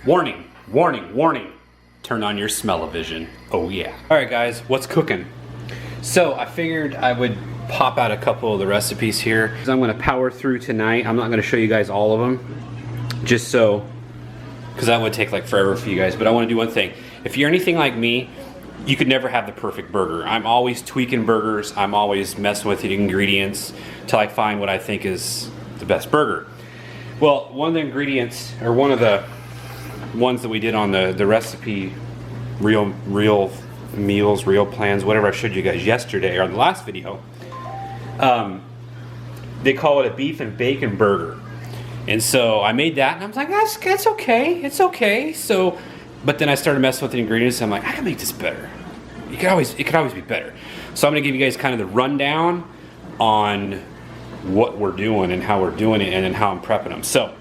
Warning, warning, warning. Turn on your smell-o-vision. Oh yeah. All right guys, what's cooking? So I figured I would pop out a couple of the recipes here. I'm gonna power through tonight. I'm not gonna show you guys all of them, just so, because that would take like forever for you guys, but I wanna do one thing. If you're anything like me, you could never have the perfect burger. I'm always tweaking burgers. I'm always messing with the ingredients till I find what I think is the best burger. Well, one of the ingredients, or one of the ones that we did on the recipe, real meals, real plans, whatever I showed you guys yesterday or on the last video, they call it a beef and bacon burger. And so I made that and I was like, that's okay, it's okay. So, but then I started messing with the ingredients and I'm like, I can make this better. It could always be better. So I'm gonna give you guys kind of the rundown on what we're doing and how we're doing it and then how I'm prepping them. So,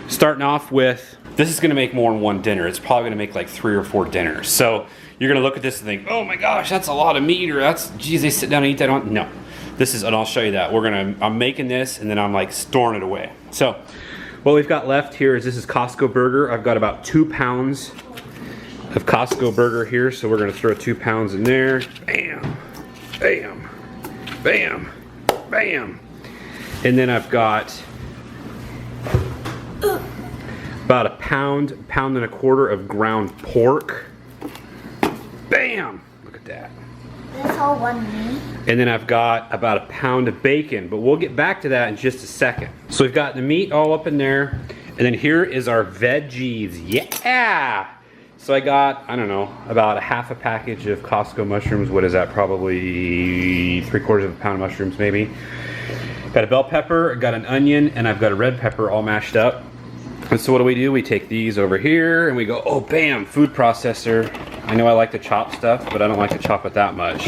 starting off with, this is gonna make more than one dinner. It's probably gonna make like 3 or 4 dinners. So you're gonna look at this and think, oh my gosh, that's a lot of meat, or that's, geez, they sit down and eat that on. No, this is, and I'll show you that. I'm making this and then I'm like storing it away. So what we've got left here is, this is Costco burger. I've got about 2 pounds of Costco burger here. So we're gonna throw 2 pounds in there. Bam, bam, bam, bam. And then I've got about a pound and a quarter of ground pork. Bam! Look at that. That's all one meat. And then I've got about a pound of bacon, but we'll get back to that in just a second. So we've got the meat all up in there, and then here is our veggies. Yeah! So I got, I don't know, about a half a package of Costco mushrooms. What is that? Probably 3/4 of a pound of mushrooms, maybe. Got a bell pepper, got an onion, and I've got a red pepper all mashed up. And so what do? We take these over here and we go, oh bam, food processor. I know I like to chop stuff, but I don't like to chop it that much.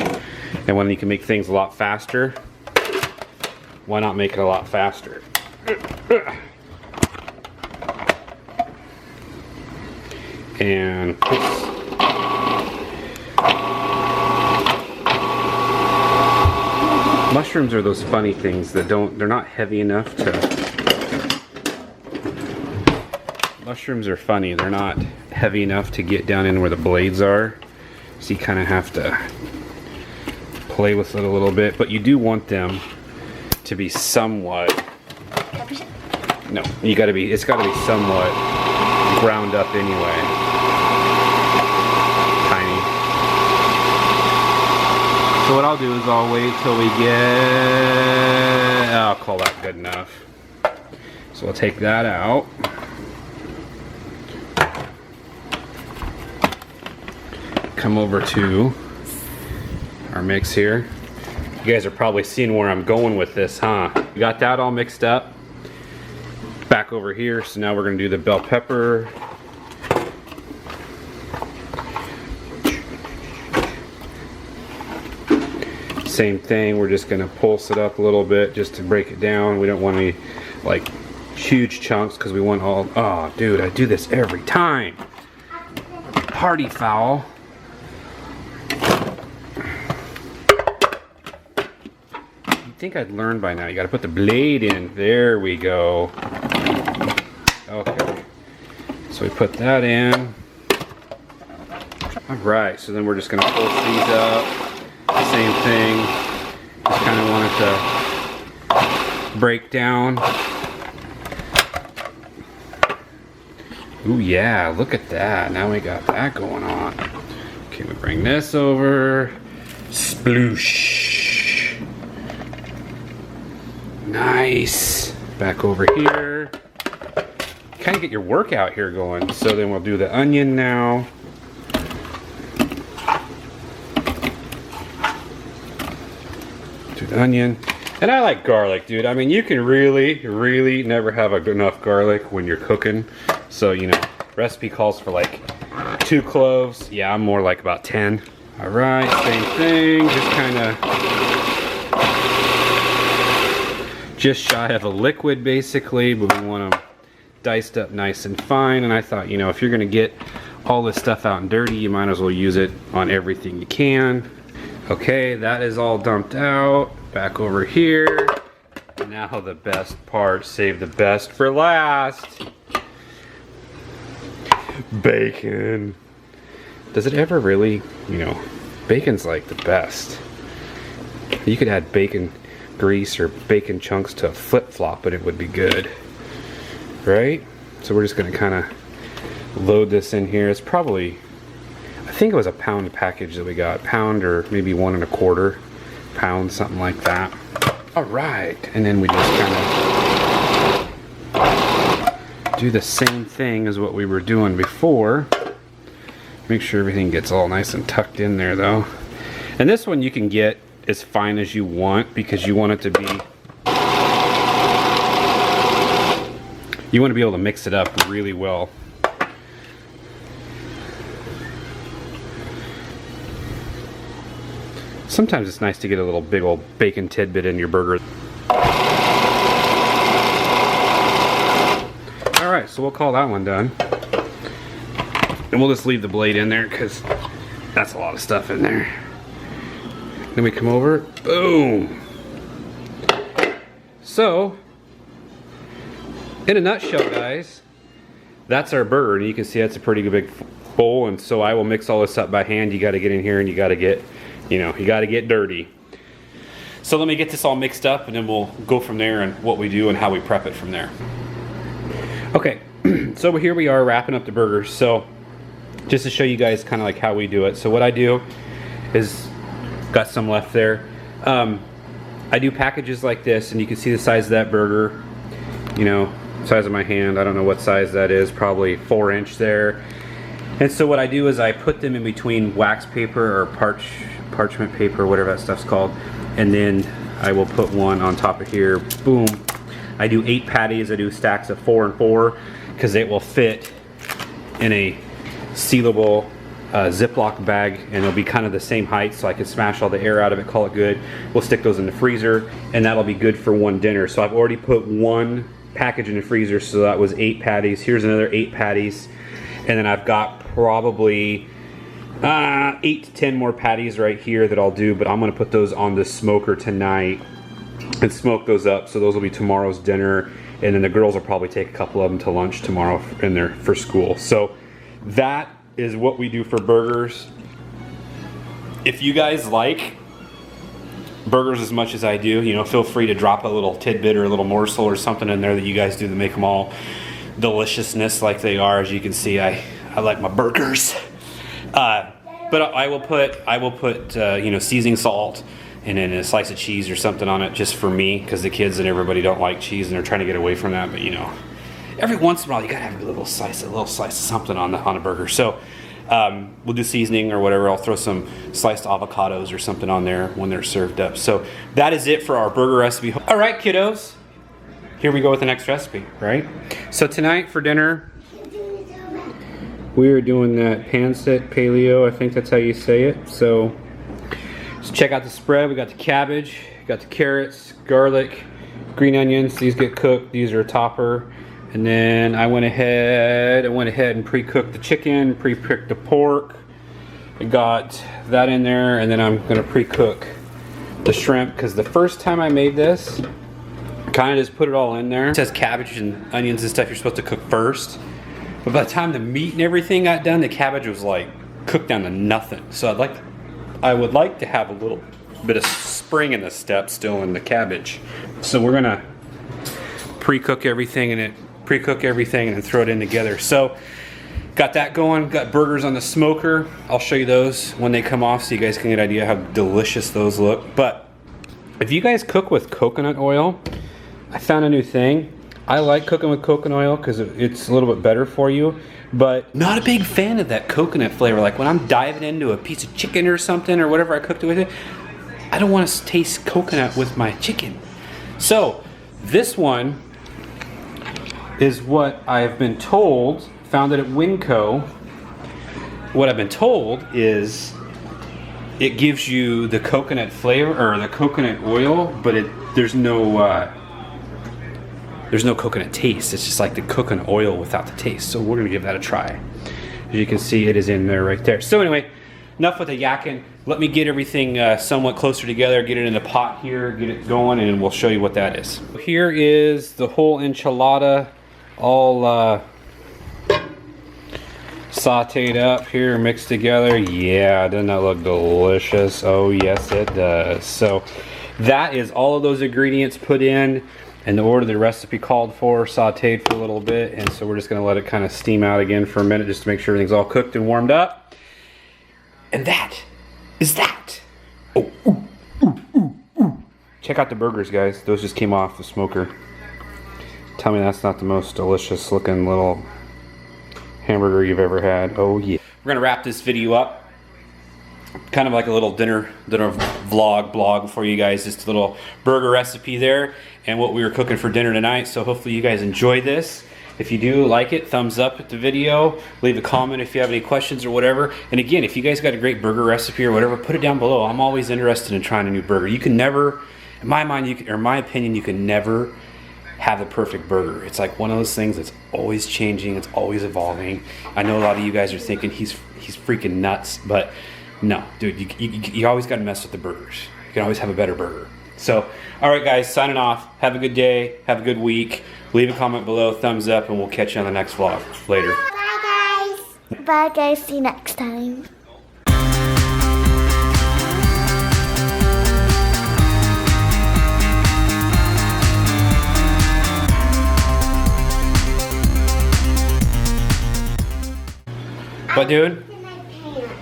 And when you can make things a lot faster, why not make it a lot faster? And mushrooms are those funny things that they're not heavy enough to. Mushrooms are funny, they're not heavy enough to get down in where the blades are. So you kind of have to play with it a little bit, but you do want them to be somewhat, no, it's gotta be somewhat ground up anyway. Tiny. So what I'll do is I'll wait till we get, I'll call that good enough. So we'll take that out. Come over to our mix here. You guys are probably seeing where I'm going with this, huh? We got that all mixed up. Back over here, so now we're gonna do the bell pepper. Same thing, we're just gonna pulse it up a little bit just to break it down. We don't want any like huge chunks because we want all, oh dude, I do this every time. Party foul. I think I'd learn by now. You gotta put the blade in. There we go. Okay. So we put that in. Alright, so then we're just gonna pulse these up. Same thing. Just kind of want it to break down. Ooh yeah, look at that. Now we got that going on. Okay, we bring this over. Sploosh. Nice. Back over here. Kind of get your workout here going. So then we'll do the onion now. Do the onion. And I like garlic, dude. I mean, you can really never have enough garlic when you're cooking. So, you know, recipe calls for like 2 cloves. Yeah, I'm more like about 10. All right, same thing. Just kind of just shy of a liquid basically, but we want them diced up nice and fine. And I thought, you know, if you're gonna get all this stuff out and dirty, you might as well use it on everything you can. Okay, that is all dumped out. Back over here. Now the best part, save the best for last. Bacon. Does it ever really, you know, bacon's like the best. You could add bacon grease or bacon chunks to a flip-flop and it would be good. Right? So we're just gonna kind of load this in here. It's probably, I think it was a pound package that we got. Pound or maybe 1 1/4 pounds, something like that. All right, and then we just kind of do the same thing as what we were doing before. Make sure everything gets all nice and tucked in there though. And this one you can get as fine as you want because you want it to be, you want to be able to mix it up really well. Sometimes it's nice to get a little big old bacon tidbit in your burger. Alright, so we'll call that one done. And we'll just leave the blade in there because that's a lot of stuff in there. Then we come over, boom! So, in a nutshell guys, that's our burger. And you can see that's a pretty big bowl, and so I will mix all this up by hand. You gotta get in here and you gotta get, you know, you gotta get dirty. So let me get this all mixed up and then we'll go from there and what we do and how we prep it from there. Okay, so here we are wrapping up the burgers. So just to show you guys kind of like how we do it. So what I do is, got some left there. I do packages like this and you can see the size of that burger, you know, size of my hand. I don't know what size that is, probably 4-inch there. And so what I do is I put them in between wax paper or parchment paper, whatever that stuff's called, and then I will put one on top of here. Boom. I do 8 patties. I do stacks of 4 and 4 because it will fit in a sealable Ziploc bag, and it'll be kind of the same height, so I can smash all the air out of it, call it good. We'll stick those in the freezer, and that'll be good for one dinner. So I've already put one package in the freezer, so that was 8 patties. Here's another 8 patties, and then I've got probably 8 to 10 more patties right here that I'll do, but I'm gonna put those on the smoker tonight and smoke those up, so those will be tomorrow's dinner, and then the girls will probably take a couple of them to lunch tomorrow in there for school. So that is what we do for burgers. If you guys like burgers as much as I do, you know, feel free to drop a little tidbit or a little morsel or something in there that you guys do to make them all deliciousness like they are. As you can see, I like my burgers. But I will put you know, seasoning salt and then a slice of cheese or something on it just for me, because the kids and everybody don't like cheese and they're trying to get away from that. But you know, every once in a while you gotta have a little slice of something on a burger. So we'll do seasoning or whatever. I'll throw some sliced avocados or something on there when they're served up. So that is it for our burger recipe. All right, kiddos, here we go with the next recipe, right? So tonight for dinner, we are doing that pancit paleo. I think that's how you say it. So let's check out the spread. We got the cabbage, got the carrots, garlic, green onions. These get cooked. These are a topper. And then I went ahead and pre-cooked the chicken, pre-cooked the pork. I got that in there, and then I'm gonna pre-cook the shrimp, because the first time I made this, kind of just put it all in there. It says cabbage and onions and stuff you're supposed to cook first. But by the time the meat and everything got done, the cabbage was like cooked down to nothing. So I would like to have a little bit of spring in the step still in the cabbage. So we're gonna pre-cook everything and then throw it in together. So got that going, got burgers on the smoker. I'll show you those when they come off so you guys can get an idea how delicious those look. But if you guys cook with coconut oil, I found a new thing. I like cooking with coconut oil because it's a little bit better for you, but not a big fan of that coconut flavor. Like when I'm diving into a piece of chicken or something or whatever I cooked it with it, I don't want to taste coconut with my chicken. So this one is what I've been told, found it at Winco. What I've been told is it gives you the coconut flavor or the coconut oil, but there's no coconut taste. It's just like the coconut oil without the taste. So we're gonna give that a try. As you can see, it is in there right there. So anyway, enough with the yakking. Let me get everything somewhat closer together, get it in a pot here, get it going, and we'll show you what that is. Here is the whole enchilada, all sauteed up here, mixed together. Yeah, doesn't that look delicious? Oh yes it does. So that is all of those ingredients put in the order the recipe called for, sauteed for a little bit, and so we're just gonna let it kind of steam out again for a minute just to make sure everything's all cooked and warmed up. And that is that. Oh, ooh, ooh, ooh, ooh. Check out the burgers, guys. Those just came off the smoker. Tell me that's not the most delicious looking little hamburger you've ever had. Oh yeah. We're gonna wrap this video up. Kind of like a little dinner blog for you guys. Just a little burger recipe there and what we were cooking for dinner tonight. So hopefully you guys enjoy this. If you do like it, thumbs up at the video. Leave a comment if you have any questions or whatever. And again, if you guys got a great burger recipe or whatever, put it down below. I'm always interested in trying a new burger. You can never, in my mind, or my opinion, you can never have the perfect burger. It's like one of those things that's always changing, it's always evolving. I know a lot of you guys are thinking he's freaking nuts, but no, dude, you always gotta mess with the burgers. You can always have a better burger. So, all right guys, signing off. Have a good day, have a good week. Leave a comment below, thumbs up, and we'll catch you on the next vlog. Later. Bye guys. Bye guys, see you next time. What, dude? In my pants.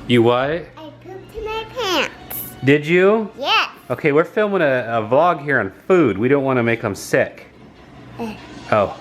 You what? I pooped in my pants. Did you? Yes. Okay, we're filming a vlog here on food. We don't want to make them sick. Oh.